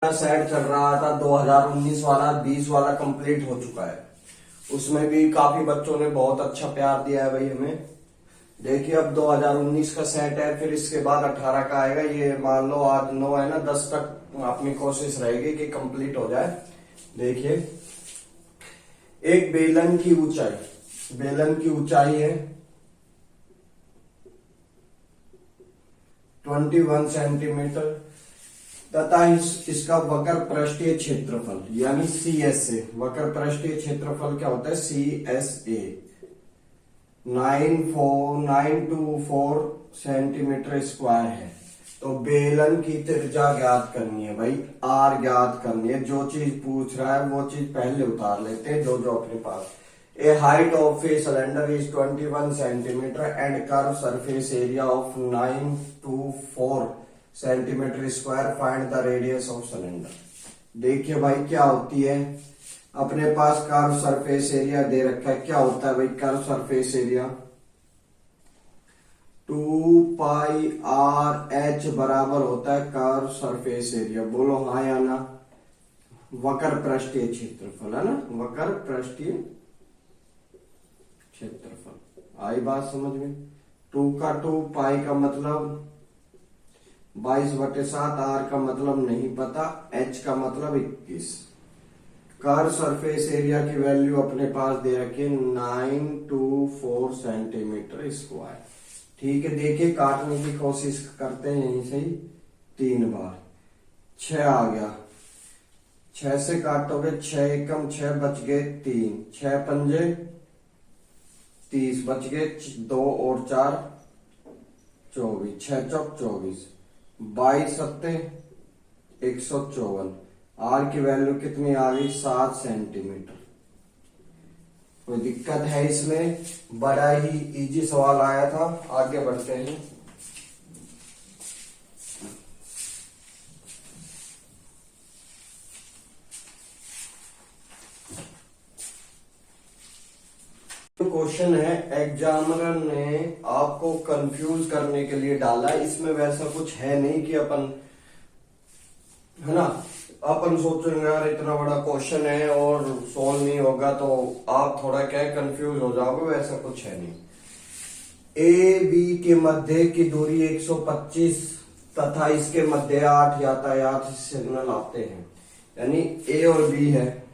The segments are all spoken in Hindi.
सेट चल रहा था 2019 वाला, 20 वाला कंप्लीट हो चुका है। उसमें भी काफी बच्चों ने बहुत अच्छा प्यार दिया है भाई हमें। देखिए अब 2019 का सेट है, फिर इसके बाद 18 का आएगा। ये मान लो आज 9 है ना, 10 तक अपनी कोशिश रहेगी कि कंप्लीट हो जाए। देखिए एक बेलन की ऊंचाई है 21 सेंटीमीटर तथा इसका वक्र पृष्ठीय क्षेत्रफल यानी CSA, वक्र पृष्ठीय क्षेत्रफल क्या होता है CSA 924 सेंटीमीटर स्क्वायर है। तो बेलन की त्रिज्या ज्ञात करनी है भाई, R ज्ञात करनी है। जो चीज पूछ रहा है वो चीज पहले उतार लेते हैं जो जो अपने पास। A height of a cylinder is 21 centimeter and curve surface area of 924 centimeter square, find the radius of cylinder. देखिए भाई क्या होती है, अपने पास कर्व सरफेस एरिया दे रखा है। क्या होता है भाई curve surface area 2 pi r h बराबर होता है कर्व सरफेस एरिया। बोलो हाँ या ना। वक्र पृष्ठीय क्षेत्रफल है ना, वक्र पृष्ठीय क्षेत्रफल। आई बात समझ में। 2 का 2, पाई का मतलब 22/7, आर का मतलब नहीं पता, एच का मतलब 21। कर्व सरफेस एरिया की वैल्यू अपने पास दे रखी 924 सेंटीमीटर स्क्वायर। ठीक है, देखिए काटने की कोशिश करते हैं यहीं से ही 3 बार। 6 आ गया, 6 से काटोगे 6 एकम 6 बच गए 3, 6 पंजे 30 बच गए 2 और 4 24, 6 चौक 24, 22 सत्ते 154। आर की वैल्यू कितनी आ गई 7 सेंटीमीटर। कोई दिक्कत है इसमें? बड़ा ही इजी सवाल आया था। आगे बढ़ते हैं। क्वेश्चन है, एग्जामिनर ने आपको कंफ्यूज करने के लिए डाला। इसमें वैसा कुछ है नहीं कि अपन है ना, अपन सोचेंगे यार इतना बड़ा क्वेश्चन है और सॉल्व नहीं होगा तो आप थोड़ा क्या कंफ्यूज हो जाओगे, वैसा कुछ है नहीं। ए बी के मध्य की दूरी 125 तथा इसके मध्य 8 यातायात सिग्नल आते हैं। यानी ए और बी है,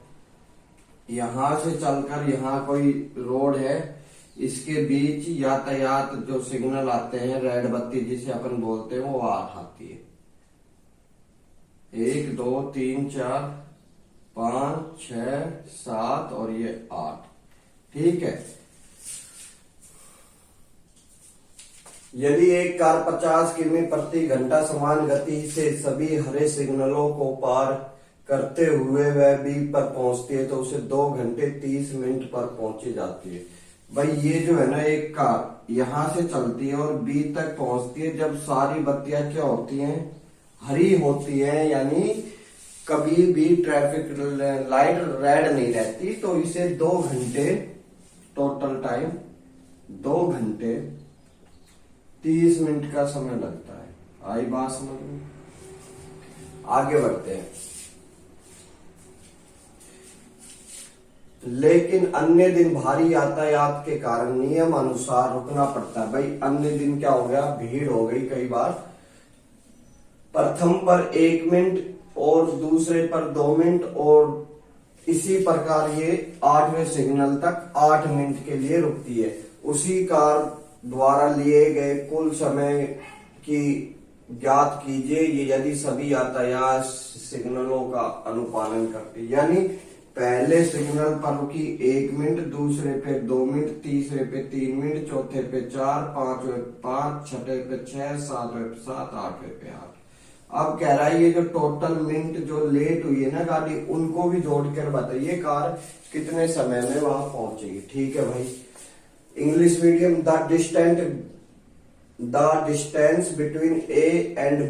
यहां से चलकर यहां कोई रोड है, इसके बीच यातायात जो सिग्नल आते हैं, रेड बत्ती जिसे अपन बोलते हैं, वो 8 आती है। 1 2 3 4 5 6 7 और ये 8। ठीक है, यदि एक कार 50 किमी प्रति घंटा समान गति से सभी हरे सिग्नलों को पार करते हुए वह बी पर पहुंचती है तो उसे 2 घंटे 30 मिनट पर पहुंची जाती है। भाई ये जो है ना, एक कार यहां से चलती है और बी तक पहुंचती है जब सारी बत्तियां क्या होती हैं, हरी होती है, यानी कभी भी ट्रैफिक लाइट रेड नहीं रहती। तो इसे 2 घंटे टोटल टाइम 2 घंटे 30 मिनट का समय लगता है। आई बात समझ में। आगे बढ़ते हैं। लेकिन अन्य दिन भारी यातायात के कारण नियम अनुसार रुकना पड़ता है। भाई अन्य दिन क्या हो गया, भीड़ हो गई कई बार। प्रथम पर 1 मिनट और दूसरे पर 2 मिनट और इसी प्रकार ये 8वें सिग्नल तक 8 मिनट के लिए रुकती है। उसी कार द्वारा लिए गए कुल समय की ज्ञात कीजिए ये यदि सभी यातायात सिग्नलों का अनुपालन करती। यानी पहले सिग्नल पर रुकी 1 मिनट, दूसरे पे 2 मिनट, तीसरे पे 3 मिनट, चौथे पे 4, पांचवे 5, छठे पे 6, सातवें पे 7, आठवें पे 8। अब कह रहा है ये जो टोटल मिनट जो लेट हुई है ना गाड़ी, उनको भी जोड़कर बताइए कार कितने समय में वहां पहुंचेगी। ठीक है भाई, English medium. The distance between A and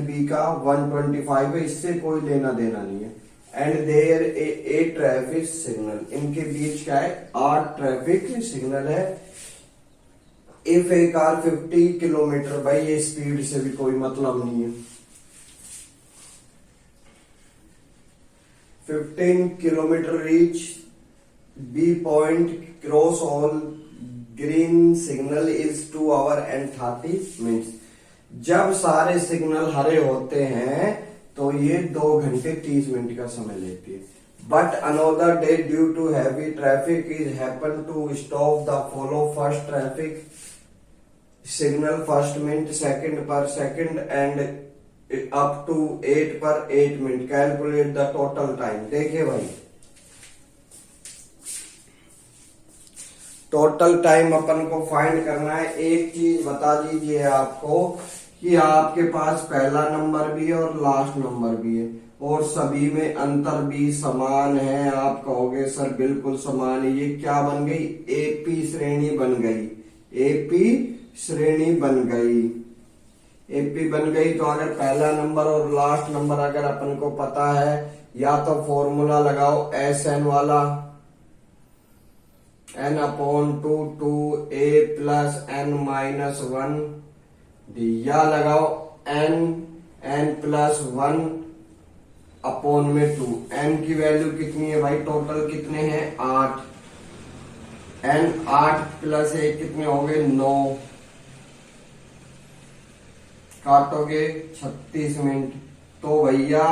B का 125 है, इससे कोई लेना देना नहीं है। And there a traffic signal, इनके बीच क्या है, 8 ट्रैफिक सिग्नल है। इफ ए कार 50 किलोमीटर, भाई ये स्पीड से भी कोई मतलब नहीं है। 15 kilometer reach B point cross all green signal is 2 hour and 30 minutes। जब सारे सिग्नल हरे होते हैं तो ये 2 घंटे 30 मिनट का समय लेती है। But another day due to heavy traffic is happen to stop the follow first traffic signal first minute second पर सेकंड एंड अप टू 8 पर 8 minute. Calculate the total time. देखिए भाई, टोटल टाइम अपन को फाइंड करना है। एक चीज बता दीजिए आपको कि आपके पास पहला नंबर भी है और लास्ट नंबर भी है और सभी में अंतर भी समान है। आप कहोगे सर बिल्कुल समान है, ये क्या बन गई? एपी श्रेणी बन गई। एपी श्रेणी बन गई। एपी बन गई तो अगर पहला नंबर और लास्ट नंबर अगर अपन को पता है, या तो फॉर्मूला लगाओ एस एन वाला, n upon 2 a plus n minus 1 D, या लगाओ n प्लस 1 अपॉन में 2। n की वैल्यू कितनी है भाई? टोटल कितने हैं? 8। n 8 प्लस 1 कितने हो गए? 9। काटोगे 36 मिनट। तो भैया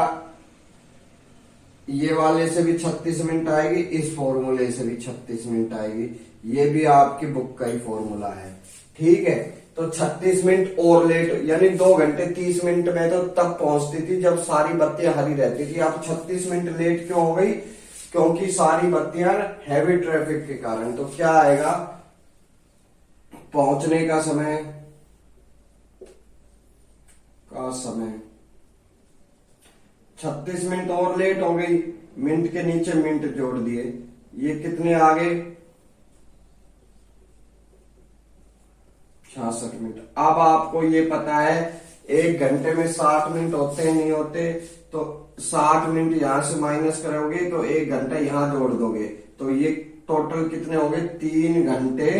ये वाले से भी 36 मिनट आएगी, इस फॉर्मूले से भी 36 मिनट आएगी। ये भी आपकी बुक का ही फॉर्मूला है। ठीक है, तो 36 मिनट और लेट, यानी 2 घंटे 30 मिनट में तो तब पहुंचती थी जब सारी बत्तियां हरी रहती थी। अब 36 मिनट लेट क्यों हो गई? क्योंकि सारी बत्तियां हैवी ट्रैफिक के कारण। तो क्या आएगा? पहुंचने का समय का समय 36 मिनट और लेट हो गई, मिनट के नीचे मिनट जोड़ दिए, ये कितने आ गए? 66 मिनट। अब आपको ये पता है 1 घंटे में 60 मिनट होते हैं, नहीं होते? तो 60 मिनट यहां से माइनस करोगे तो 1 घंटा यहां जोड़ दोगे, तो ये टोटल कितने हो गए? 3 घंटे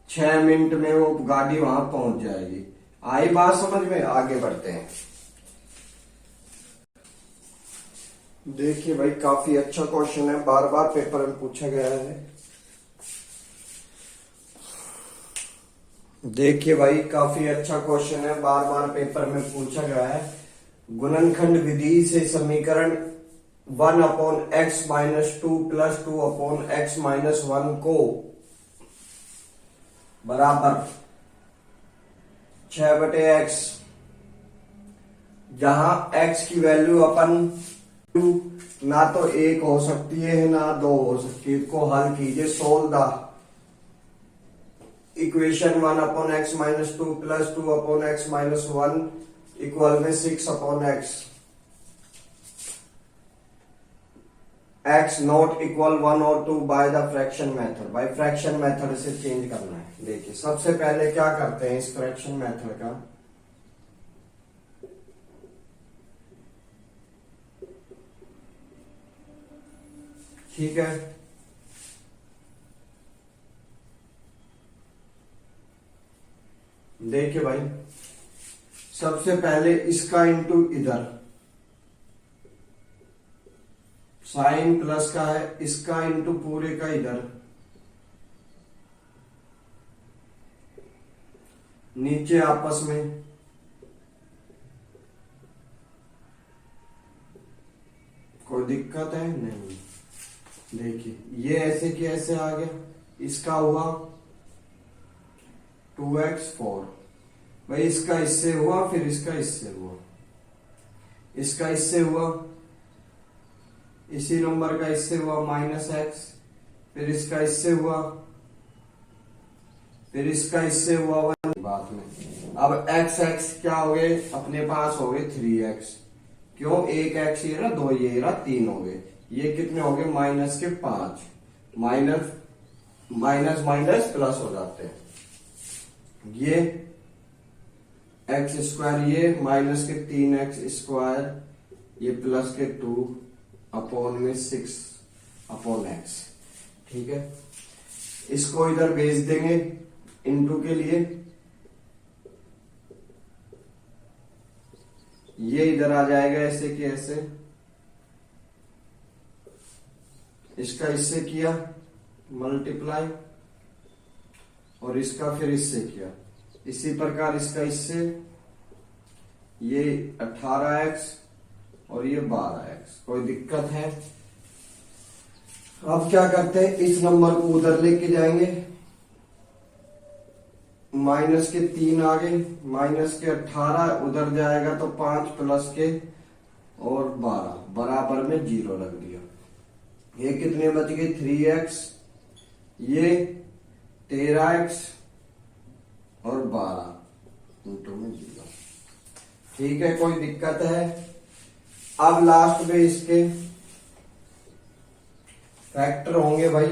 6 मिनट में वो गाड़ी वहां पहुंच जाएगी। आई बात समझ में? आगे बढ़ते हैं। देखिए भाई, काफी अच्छा क्वेश्चन है, बार बार पेपर में पूछा गया है। देखिए भाई, काफी अच्छा क्वेश्चन है, बार बार पेपर में पूछा गया है। गुणनखंड विधि से समीकरण 1 upon X minus 2 plus 2 upon X minus 1 को बराबर 6/x, जहां x की वैल्यू अपन ना तो 1 हो सकती है ना 2 हो सकती है, को हल कीजिए। Solve the equation 1 upon X minus 2 plus 2 upon X minus 1 equal में 6 upon X. x not equal 1 और 2 by the fraction method. By fraction method से चेंज करना है। देखिए, सबसे पहले क्या करते हैं इस फ्रैक्शन मेथड का? ठीक है, देखिए भाई, सबसे पहले इसका इंटू इधर साइन प्लस का है, इसका इंटू पूरे का इधर, नीचे आपस में कोई दिक्कत है? नहीं। देखिए, ये ऐसे कि ऐसे आ गया, इसका हुआ 2x 4 भाई, इसका इससे हुआ, फिर इसका इससे हुआ, इसका इससे हुआ, इसी नंबर का इससे हुआ -x, फिर इसका इससे हुआ, फिर इसका इससे हुआ बात में। अब x क्या हो गए? अपने पास हो गए 3x। क्यों? 1x ये रहा, 2 ये रहा, 3 हो गए। ये कितने हो गए? -5। माइनस माइनस माइनस प्लस हो जाते हैं। ये x², ये माइनस के 3x², ये प्लस के 2 अपॉन में 6 अपॉन x। ठीक है, इसको इधर भेज देंगे इनटू के लिए, ये इधर आ जाएगा ऐसे कि ऐसे, इसका इससे किया मल्टीप्लाई और इसका फिर इससे किया, इसी प्रकार इसका इससे, ये 18x और ये 12x। कोई दिक्कत है? अब क्या करते हैं, इस नंबर को उधर लेके जाएंगे, माइनस के 3 आ गए, माइनस के 18 उधर जाएगा तो 5 प्लस के और 12 बराबर में 0 लग दिया। ये कितने बच गए 3x, ये 13x और 12 इंटू में 0। ठीक है, कोई दिक्कत है? अब लास्ट में इसके फैक्टर होंगे भाई।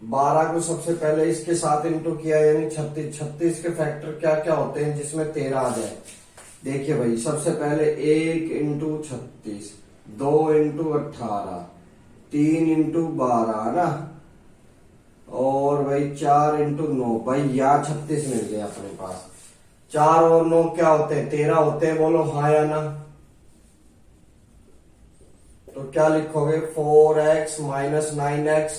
बारह को सबसे पहले इसके साथ इंटू किया यानी 36। 36 के फैक्टर क्या क्या होते हैं जिसमें 13 आ जाए? देखिए भाई, सबसे पहले 1 इंटू 36, 2 इंटू 18, 3 इंटू 12 ना, और भाई 4 इंटू 9। भाई यहाँ 36 मिल गया अपने पास। 4 और 9 क्या होते हैं? 13 होते हैं। बोलो हाँ या ना? तो क्या लिखोगे? 4x minus 9x।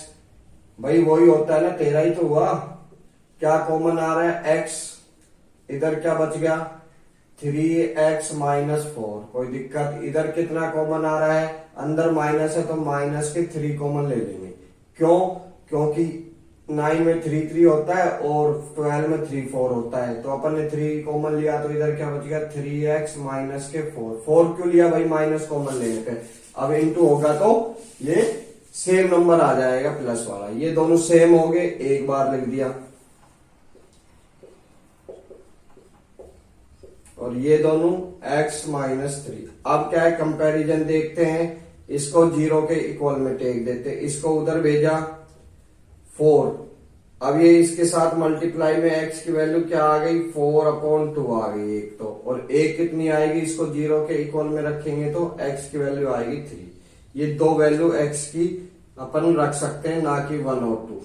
भाई वही होता है ना, 13 ही तो हुआ। क्या कॉमन आ रहा है? x। इधर क्या बच गया? 3x minus 4। कोई दिक्कत? इधर कितना कॉमन आ रहा है? अंदर माइनस है तो माइनस के 3 कॉमन ले लेंगे। क्यों? क्योंकि 9 में 3 3 होता है और 12 में 3 4 होता है, तो अपन ने 3 कॉमन लिया तो इधर क्या बच गया? 3x माइनस के 4। 4 क्यों लिया भाई? माइनस कॉमन लेने पे। अब इंटू होगा तो ये सेम नंबर आ जाएगा प्लस वाला। ये दोनों सेम हो गए, एक बार लिख दिया। और ये दोनों x माइनस 3। अब क्या है, कंपैरिजन देखते हैं। इसको 0 के इक्वल में टेक देते, इसको उधर भेजा 4। अब ये इसके साथ मल्टीप्लाई में x की वैल्यू क्या आ गई? 4/2 आ गई एक तो, और एक कितनी आएगी? इसको 0 के इक्वल में रखेंगे तो x की वैल्यू आएगी 3। ये दो वैल्यू x की अपन रख सकते हैं, ना कि 1 और 2।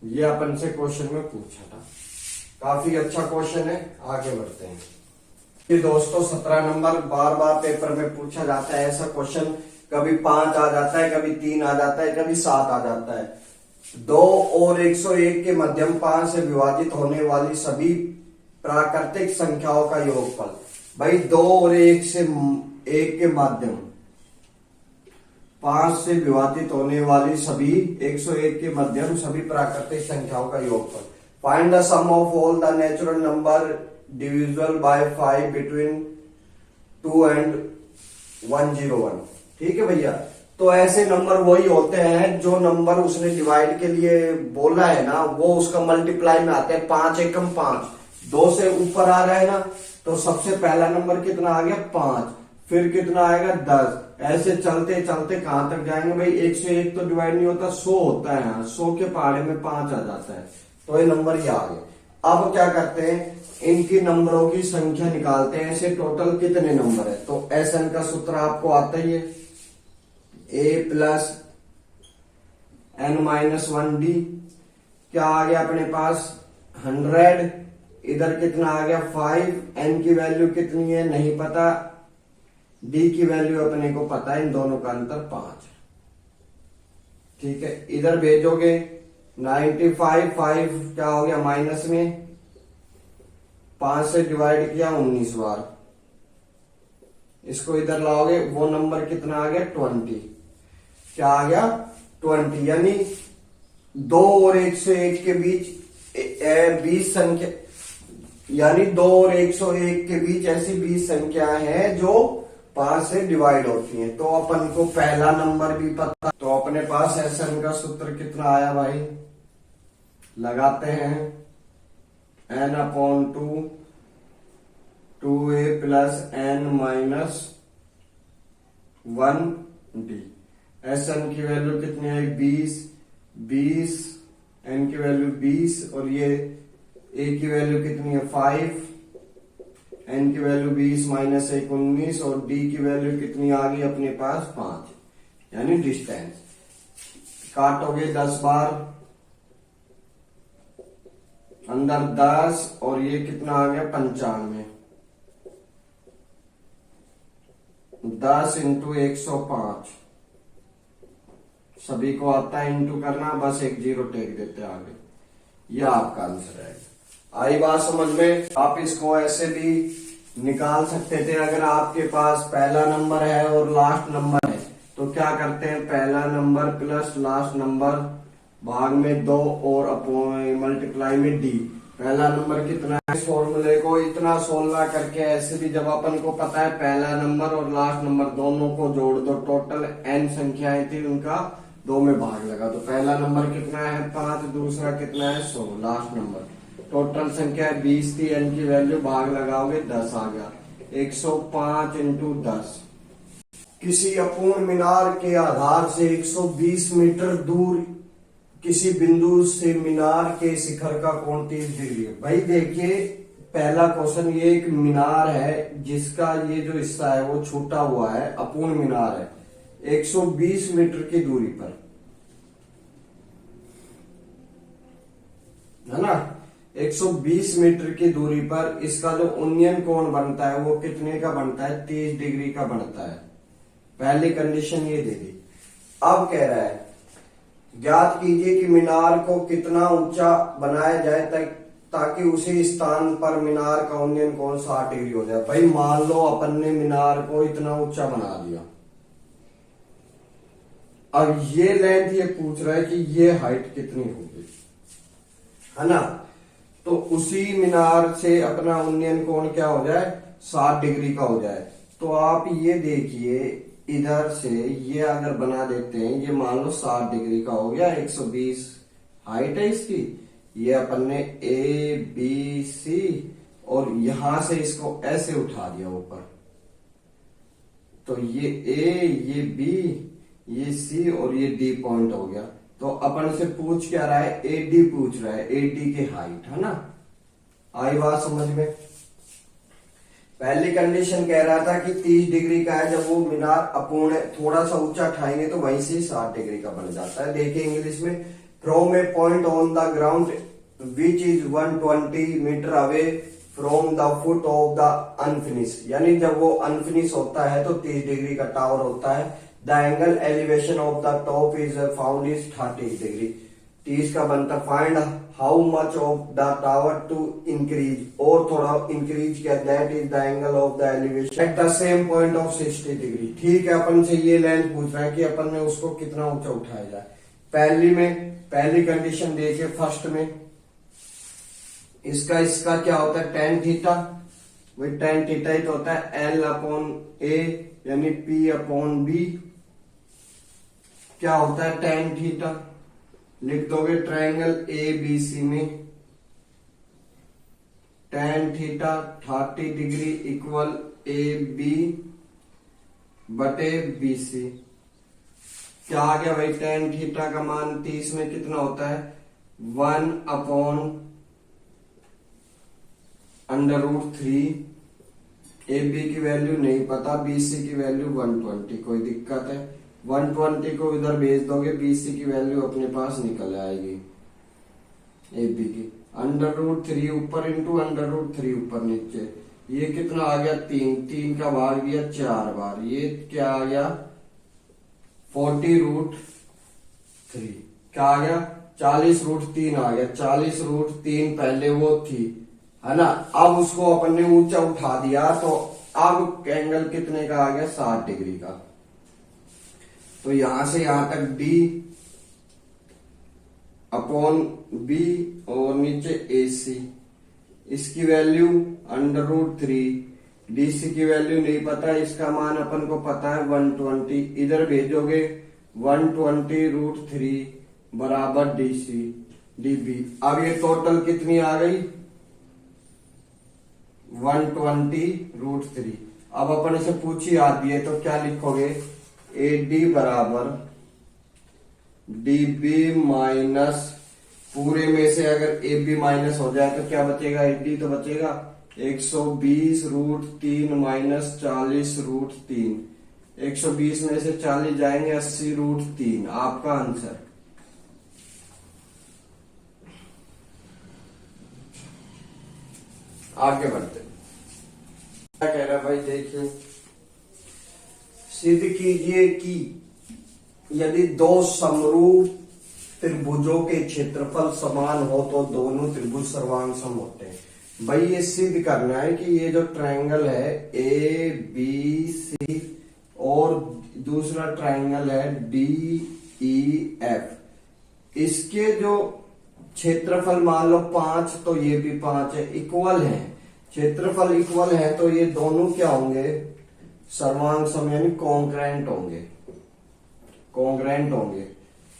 ये अपन से क्वेश्चन में पूछा था, काफी अच्छा क्वेश्चन है। आगे बढ़ते हैं। ये दोस्तों 17 नंबर बार बार पेपर में पूछा जाता है ऐसा क्वेश्चन। कभी 5 आ जाता है, कभी 3 आ जाता है, कभी 7 आ जाता है। 2 और 101 के मध्यम 5 से विभाजित होने वाली सभी प्राकृतिक संख्याओं का योगफल। भाई 2 और 1 से 1 के माध्यम 5 से विभाजित होने वाली सभी 101 के मध्यम सभी प्राकृतिक संख्याओं का योगफल। Find the sum of all the natural number divisible by 5 between 2 and 101। ठीक है भैया, तो ऐसे नंबर वही होते हैं जो नंबर उसने डिवाइड के लिए बोला है ना, वो उसका मल्टीप्लाई में आते हैं। 5 एकम 5, 2 से ऊपर आ रहा है ना, तो सबसे पहला नंबर कितना आ गया? 5। फिर कितना आएगा? 10। ऐसे चलते चलते कहां तक जाएंगे भाई? 101 तो डिवाइड नहीं होता, 100 होता है। 100 के पहाड़े में 5 आ जाता है, तो ये नंबर ये आ गए। अब क्या करते हैं, इनकी नंबरों की संख्या निकालते हैं। ऐसे टोटल कितने नंबर है? तो एसएन का सूत्र आपको आता ही है, a प्लस n-1d। क्या आ गया अपने पास? 100। इधर कितना आ गया? 5। n की वैल्यू कितनी है नहीं पता, d की वैल्यू अपने को पता है, इन दोनों का अंतर 5। ठीक है, इधर भेजोगे 95। 5 क्या हो गया माइनस में, 5 से डिवाइड किया 19 बार। इसको इधर लाओगे, वो नंबर कितना आ गया? 20। क्या आ गया? 20। यानी 2 और 101 के बीच 20 संख्या, यानी 2 और 101 के बीच ऐसी 20 संख्या है जो 5 से डिवाइड होती हैं। तो अपन को पहला नंबर भी पता, तो अपने पास एसएन का सूत्र कितना आया भाई? लगाते हैं n/2 2a plus n-1d। SN की वैल्यू कितनी है? 20। एन की वैल्यू 20 और ये ए की वैल्यू कितनी है? 5। एन की वैल्यू 20 माइनस 1 19 और डी की वैल्यू कितनी आ गई अपने पास? 5। यानी डिस्टेंस काटोगे 10 बार, अंदर 10 और ये कितना आ गया? 95। 10 इंटू 105, सभी को आता है इंटू करना, बस एक जीरो टेक देते हैं आगे। यह आपका आंसर है। आई बात समझ में? आप इसको ऐसे भी निकाल सकते थे। अगर आपके पास पहला नंबर है और लास्ट नंबर है तो क्या करते हैं, पहला नंबर प्लस लास्ट नंबर भाग में 2 और मल्टीप्लाई में डी। पहला नंबर कितना है, इस फॉर्मूले को इतना सोल्व करके ऐसे भी जब अपन को पता है पहला नंबर और लास्ट नंबर दोनों को जोड़ दो, टोटल n संख्याएं थी उनका 2 में भाग लगा, तो पहला नंबर कितना है 5, दूसरा कितना है 100, लास्ट नंबर टोटल संख्या 20 थी, n की वैल्यू भाग लगाओगे 10 आ गया। 105 इंटू 10। किसी अपूर्ण मीनार के आधार से 120 मीटर दूर किसी बिंदु से मीनार के शिखर का कोण 30 डिग्री है। भाई देखिए पहला क्वेश्चन, ये एक मीनार है जिसका ये जो हिस्सा है वो छूटा हुआ है, अपूर्ण मीनार है 120 मीटर की दूरी पर, है ना। 120 मीटर की दूरी पर इसका जो उन्नयन कोण बनता है वो कितने का बनता है, 30 डिग्री का बनता है। पहली कंडीशन ये दे दी। अब कह रहा है ज्ञात कीजिए कि मीनार को कितना ऊंचा बनाया जाए ताकि उसी स्थान पर मीनार का उन्नयन कोण 60 डिग्री हो जाए। भाई मान लो अपन ने मीनार को इतना ऊंचा बना दिया, अब ये लेंथ ये पूछ रहा है कि ये हाइट कितनी होगी, है ना। तो उसी मीनार से अपना उन्नयन कोण क्या हो जाए, 60 डिग्री का हो जाए। तो आप ये देखिए इधर से ये अगर बना देते हैं, ये मान लो 60 डिग्री का हो गया, 120 हाइट है इसकी, ये अपन ने ए बी सी और यहां से इसको ऐसे उठा दिया ऊपर, तो ये ए, ये बी, ये सी और ये डी पॉइंट हो गया। तो अपन से पूछ क्या रहा है, ए डी पूछ रहा है, ए डी की हाइट, है ना। आई बात समझ में? पहली कंडीशन कह रहा था कि 30 डिग्री का है, जब वो मीनार अपूर्ण थोड़ा सा ऊंचा उठाएंगे तो वहीं से 60 डिग्री का बन जाता है। देखिए इंग्लिश में, from a point on the ground which is 120 metre away from the foot of the unfinished, यानी जब वो अनफिनिश होता है तो 30 डिग्री का टावर होता है। The angle elevation of the top is found is 30 degree. 30 का बनता, find how much of the tower to increase, और थोड़ा इंक्रीज किया, that is the angle of the elevation at the same point of 60 degree. ठीक है, अपन से ये लेंथ पूछ रहा है कि अपन ने उसको कितना ऊंचा उठाया जाए। पहली कंडीशन देखिए, फर्स्ट में इसका क्या होता है, टेन थीटा। वही टेन थीटा ही तो होता है एल अपॉन ए यानी पी अपॉन बी। क्या होता है टेन थीटा, लिख दोगे ट्रायंगल ए बी सी में tan theta 30 degree equal A B बटे बी सी। क्या आ गया भाई, टेन थीटा का मान 30 में कितना होता है, 1 अपॉन √3। ए बी की वैल्यू नहीं पता, बी सी की वैल्यू 120। कोई दिक्कत है, 120 को इधर भेज दोगे, बी सी की वैल्यू अपने पास निकल आएगी ए बी की। √3 ऊपर इंटू √3 ऊपर नीचे, ये कितना आ गया 3 का भाग दिया 4 बार, ये क्या आ गया 40√3। क्या आ गया 40√3 आ गया। 40√3 पहले वो थी, है ना। अब उसको अपन ने ऊंचा उठा दिया तो अब एंगल कितने का आ गया, 60 डिग्री का। तो यहां से यहां तक डी अपॉन बी और नीचे ए सी, इसकी वैल्यू √3, डी सी की वैल्यू नहीं पता, इसका मान अपन को पता है 120। इधर भेजोगे 120√3 बराबर डी सी डी बी। अब ये टोटल कितनी आ गई 120√3। अब अपन इसे पूछी आती है तो क्या लिखोगे, ए डी बराबर डी बी माइनस, पूरे में से अगर ए बी माइनस हो जाए तो क्या बचेगा, ए डी तो बचेगा 120√3 माइनस 40√3। 120 में से 40 जाएंगे, 80√3 आपका आंसर। आगे बढ़ते क्या कह रहा है भाई, देखिए सिद्ध कीजिए कि यदि दो समरूप त्रिभुजों के क्षेत्रफल समान हो तो दोनों त्रिभुज सर्वांग सम होते हैं। भाई ये सिद्ध करना है कि ये जो ट्रायंगल है ए बी सी और दूसरा ट्रायंगल है डी ई एफ, इसके जो क्षेत्रफल मान लो 5 तो ये भी 5 है, इक्वल है, क्षेत्रफल इक्वल है तो ये दोनों क्या होंगे, सर्वांग सम यानी कॉन्ग्रेंट होंगे, कॉन्ग्रेंट होंगे।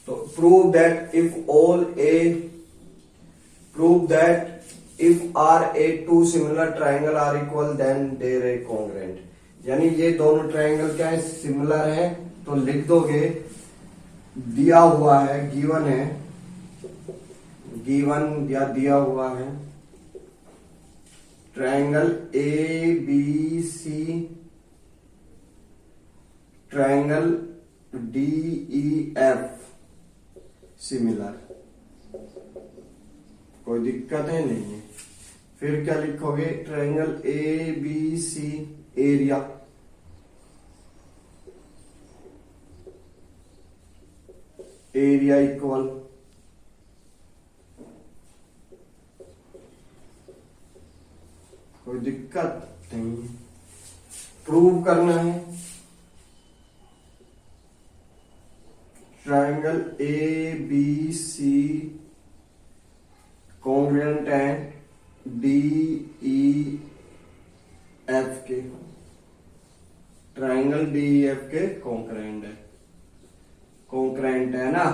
तो prove that if are a two similar triangle are equal then there a congruent, यानी ये दोनों ट्रायंगल क्या है, सिमिलर है, तो लिख दोगे दिया हुआ है, गिवन है, गिवन या दिया हुआ है triangle A B C, triangle D E F similar, कोई दिक्कत है नहीं है। फिर क्या लिखोगे, triangle A B C area, area equal, कोई दिक्कत नहीं, प्रूव करना है triangle A B C congruent है डी ई एफ के, ट्रायंगल डी ई एफ के कॉन्ग्रेंट है, कॉन्ग्रेंट है ना,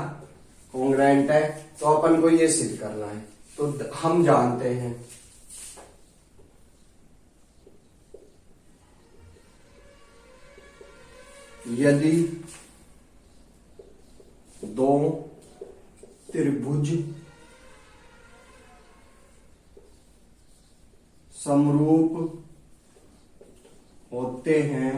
कॉन्ग्रेंट है, तो अपन को ये सिद्ध करना है। तो हम जानते हैं यदि दो त्रिभुज समरूप होते हैं,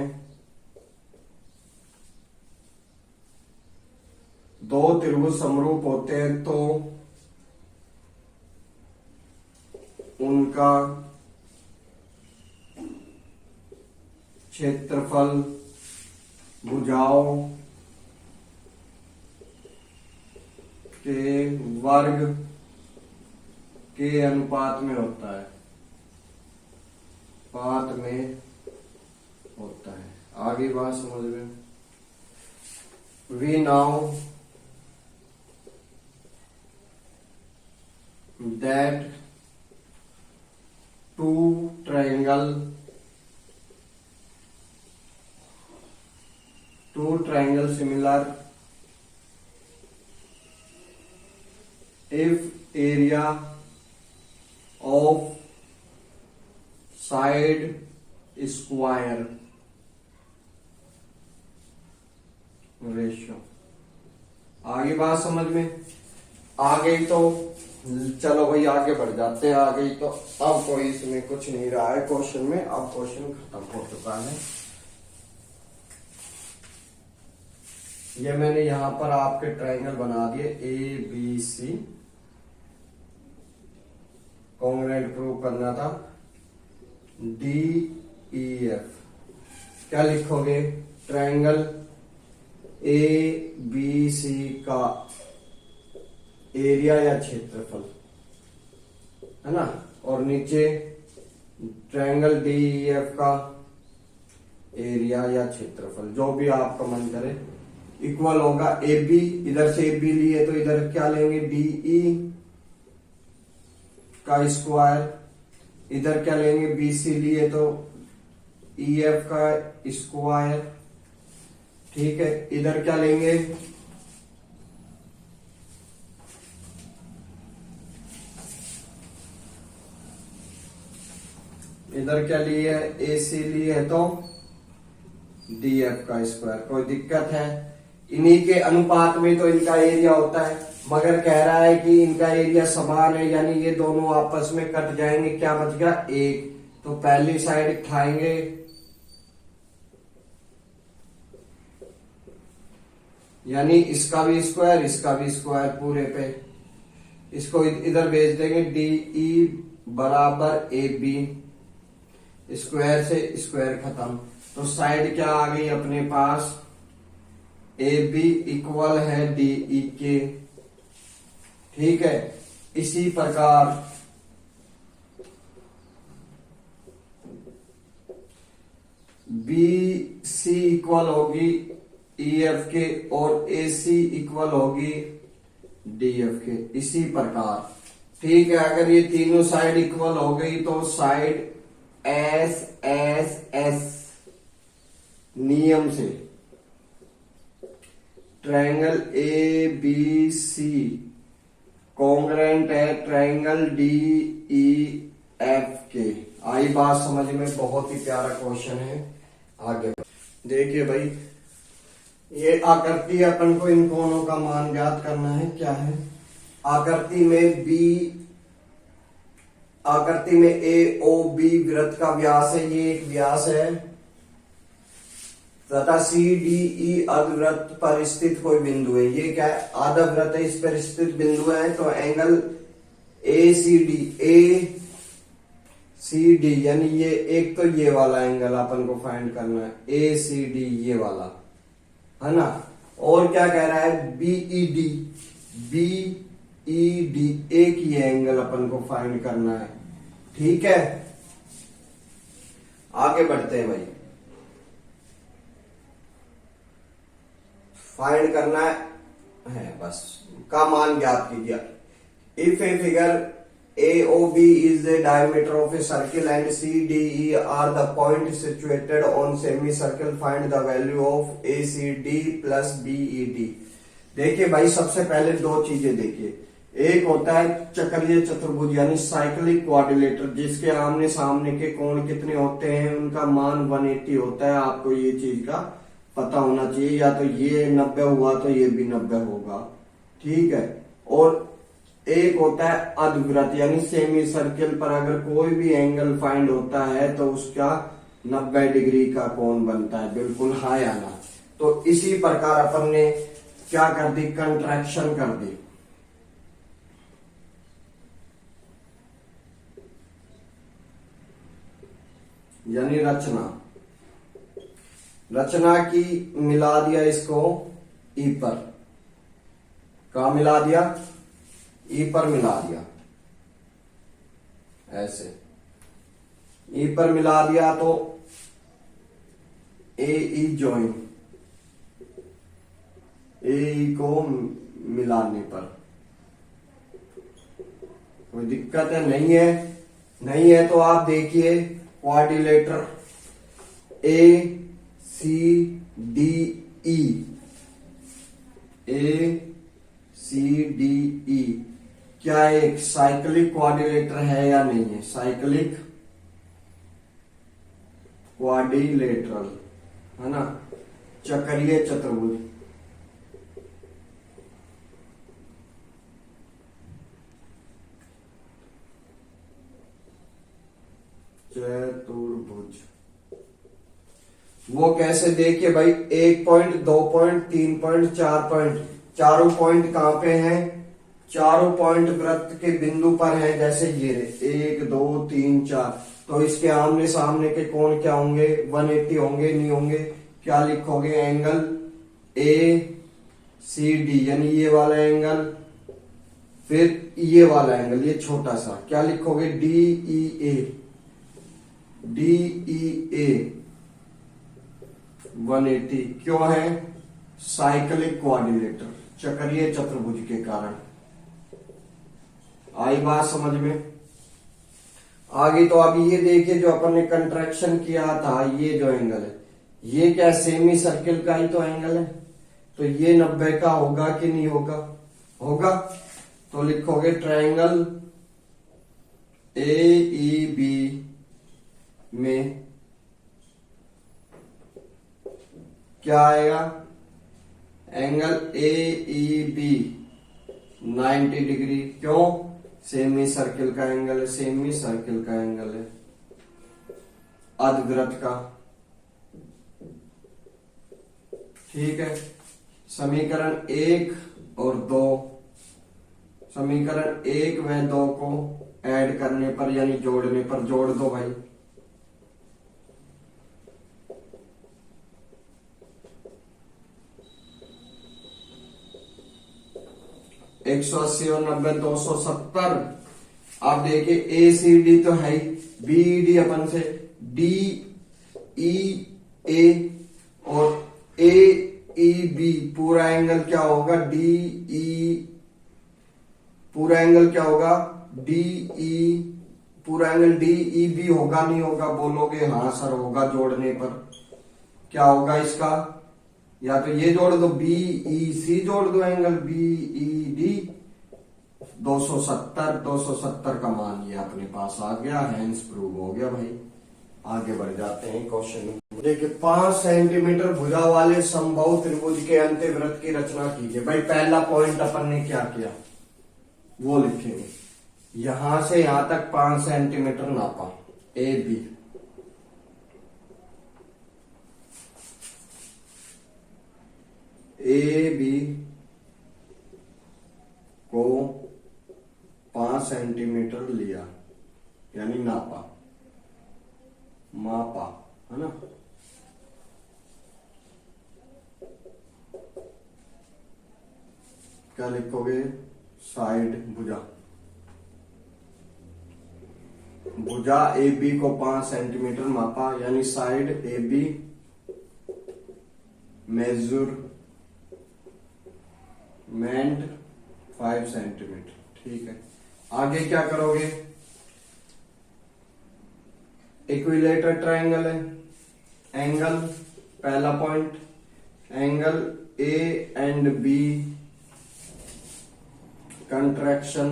दो त्रिभुज समरूप होते हैं तो उनका क्षेत्रफल भुजाओं के वर्ग के अनुपात में होता है, पात में होता है। आगे बात समझ में, we now that two triangle similar if area of side square ratio. आगे बात समझ में आ गई तो चलो भाई आगे बढ़ जाते हैं। आ गई तो अब कोई इसमें कुछ नहीं रहा है क्वेश्चन में, अब क्वेश्चन खत्म हो चुका है। ये मैंने यहां पर आपके ट्रायंगल बना दिए A B C, congruent prove करना था, डी ई एफ। क्या लिखोगे, ट्रायंगल ए बी सी का एरिया या क्षेत्रफल है ना, और नीचे ट्रायंगल डी ई एफ का एरिया या क्षेत्रफल, जो भी आपका मन करे, इक्वल होगा ए बी, इधर से ए बी लिए तो इधर क्या लेंगे डी ई का स्क्वायर, इधर क्या लेंगे बी सी लिए तो ई एफ का स्क्वायर, ठीक है। इधर क्या लेंगे, इधर क्या लिए है ए सी लिए है तो डी एफ का स्क्वायर। कोई दिक्कत है, इन्हीं के अनुपात में तो इनका एरिया होता है, मगर कह रहा है कि इनका एरिया समान है, यानी ये दोनों आपस में कट जाएंगे, क्या बच गया एक, तो पहली साइड उठाएंगे, यानी इसका भी स्क्वायर इसका भी स्क्वायर पूरे पे, इसको इधर भेज देंगे डी ई बराबर ए बी, स्क्वायर से स्क्वायर खत्म, तो साइड क्या आ गई अपने पास, ए बी इक्वल है डी ई के। ठीक है, इसी प्रकार बी सी इक्वल होगी ई एफ के और ए सी इक्वल होगी डी एफ के, इसी प्रकार। ठीक है, अगर ये तीनों साइड इक्वल हो गई तो साइड एस एस एस नियम से triangle A B C congruent है ट्रायंगल डी ई एफ के। आई बात समझ में? बहुत ही प्यारा क्वेश्चन है। आगे देखिए भाई, ये आकृति अपन को इन कोणों का मान ज्ञात करना है। क्या है आकृति में ए ओ बी वृत्त का व्यास है, ये एक व्यास है तथा सी डी ई अर्धवृत्त पर स्थित कोई बिंदु है। ये क्या है, आधा वृत्त है, इस पर स्थित बिंदु है। तो एंगल ए सी डी यानी ये एक तो ये वाला एंगल अपन को फाइंड करना है, ए सी डी ये वाला है ना। और क्या कह रहा है, बीई डी एक ये एंगल अपन को फाइंड करना है। ठीक है, आगे बढ़ते हैं भाई। फाइंड करना है बस, का मान ज्ञात कीजिए। If a figure AOB is the diameter of a circle and CDE are the points situated on semicircle, find the value of ACD plus BED। देखिए भाई, सबसे पहले दो चीजें देखिए। एक होता है चक्रीय चतुर्भुज यानी साइक्लिक क्वाड्रिलेटर, जिसके आमने सामने के कोण कितने होते हैं, उनका मान 180 होता है। आपको ये चीज का पता होना चाहिए, या तो ये 90 हुआ तो ये भी 90 होगा। ठीक है, और एक होता है अर्धवृत्त यानी सेमी सर्किल पर अगर कोई भी एंगल फाइंड होता है तो उसका 90 डिग्री का कोण बनता है, बिल्कुल हाँ या ना। तो इसी प्रकार अपन ने क्या कर दी, कंट्रैक्शन कर दी। यानी रचना की मिला दिया इसको ई पर, कहा मिला दिया, ई पर मिला दिया, ऐसे ई पर मिला दिया तो ए ई ज्वाइन, ए ई को मिलाने पर कोई दिक्कत है? नहीं है, नहीं है तो आप देखिए क्वाड्रिलेटर ए सी डी ई, ए सी डी ई क्या एक साइक्लिक क्वाड्रिलेटर है या नहीं है? साइक्लिक क्वाड्रिलेटरल है ना, चक्रीय चतुर्भुज। चतुर्भुज वो कैसे, देखिए भाई, 1 पॉइंट 2 पॉइंट 3 पॉइंट 4 पॉइंट, चारों पॉइंट कहां पे हैं? चारों पॉइंट वृत्त के बिंदु पर हैं। जैसे ये 1 2 3 4, तो इसके आमने सामने के कोण क्या होंगे? 180 होंगे, नहीं होंगे? क्या लिखोगे? एंगल ए सी डी यानी ये वाला एंगल, फिर ये वाला एंगल, ये छोटा सा, क्या लिखोगे? डी ई ए 180। क्यों है? साइक्लिक क्वाड्रिलेटर, चक्रीय चतुर्भुज के कारण। आई बात समझ में? आगे तो अभी ये देखिए, जो अपन ने कंट्रैक्शन किया था, ये जो एंगल है, ये क्या सेमी सर्किल का ही तो एंगल है, तो ये 90 का होगा कि नहीं होगा? होगा। तो लिखोगे ट्रायंगल ए ई बी में क्या आएगा? Angle A E B 90 degree. क्यों? सेमी सर्किल का एंगल है, सेमी सर्किल का एंगल है, अर्धवृत्त का। ठीक है, समीकरण 1 और 2, समीकरण 1 व 2 को ऐड करने पर यानी जोड़ने पर, जोड़ दो भाई। 180 और 90 270। आप देखिए ए सी डी तो है ही, बी डी अपन से डी ई ए और ए ई बी पूरा एंगल क्या होगा डी ई, पूरा एंगल क्या होगा डी ई, पूरा एंगल डी ई बी होगा नहीं होगा? बोलोगे हाँ सर होगा, जोड़ने पर क्या होगा इसका, या तो ये जोड़ दो बी ई सी जोड़ दो एंगल बी ई डी 270 का मान ये अपने पास आ गया, हैंस प्रूव हो गया भाई। आगे बढ़ जाते हैं क्वेश्चन। देखिए 5 सेंटीमीटर भुजा वाले समबाहु त्रिभुज के अंत्यवृत्त की रचना कीजिए। भाई पहला पॉइंट अपन ने क्या किया वो लिखेंगे, यहां से यहां तक 5 सेंटीमीटर नापा ए बी, ए बी को 5 सेंटीमीटर लिया यानी नापा, मापा, है ना। क्या लिखोगे, साइड भुजा, भुजा ए बी को 5 सेंटीमीटर मापा यानी side A B measurement 5 centimetre. ठीक है, आगे क्या करोगे, इक्विलेटर ट्रायंगल है, एंगल पहला point, angle A and B construction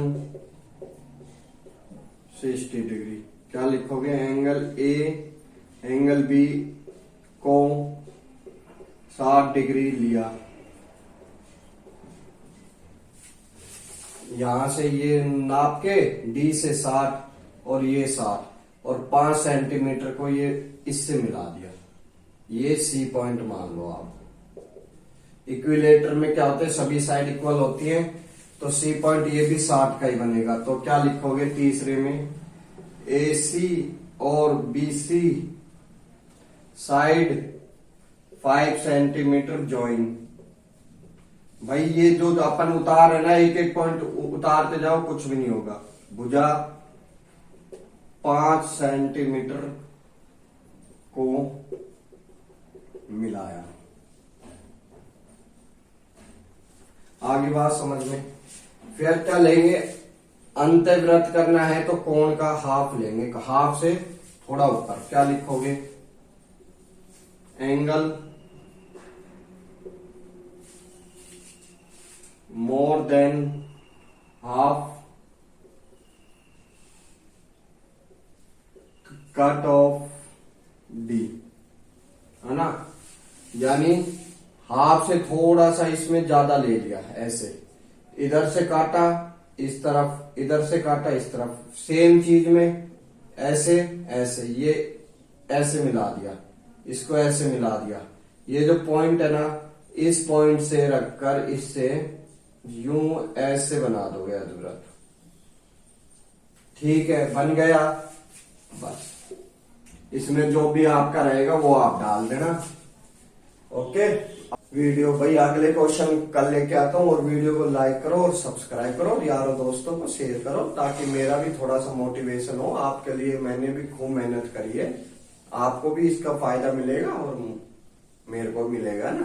60 degree. क्या लिखोगे, एंगल ए एंगल बी को 60 डिग्री लिया, यहां से ये नाप के डी से 60 और ये 60 और 5 सेंटीमीटर को ये इससे मिला दिया, ये सी पॉइंट मान लो आप। इक्विलेटर में क्या होता है, सभी साइड इक्वल होती है, तो सी पॉइंट ये भी 60 का ही बनेगा। तो क्या लिखोगे तीसरे में, ए सी और B C side 5 centimetre join. भाई ये जो अपन उतार है ना, एक एक पॉइंट उतारते जाओ कुछ भी नहीं होगा। भुजा 5 सेंटीमीटर को मिलाया। आगे बात समझ में। फिर क्या लेंगे, अंतःवृत्त करना है तो कोण का हाफ लेंगे, हाफ से थोड़ा ऊपर। क्या लिखोगे, angle more than half cut off D, है ना। यानी हाफ से थोड़ा सा इसमें ज्यादा ले लिया, ऐसे इधर से काटा इस तरफ, इधर से काटा इस तरफ, सेम चीज में ऐसे ऐसे, ये ऐसे मिला दिया, इसको ऐसे मिला दिया। ये जो पॉइंट है ना, इस पॉइंट से रखकर इससे यूं ऐसे बना दोगे अर्धवृत्त। ठीक है, बन गया। बस इसमें जो भी आपका रहेगा वो आप डाल देना। ओके, वीडियो भाई अगले क्वेश्चन कल लेके आता हूँ, और वीडियो को लाइक करो और सब्सक्राइब करो, यारों दोस्तों को शेयर करो, ताकि मेरा भी थोड़ा सा मोटिवेशन हो आपके लिए। मैंने भी खूब मेहनत करी है, आपको भी इसका फायदा मिलेगा और मेरे को मिलेगा ना।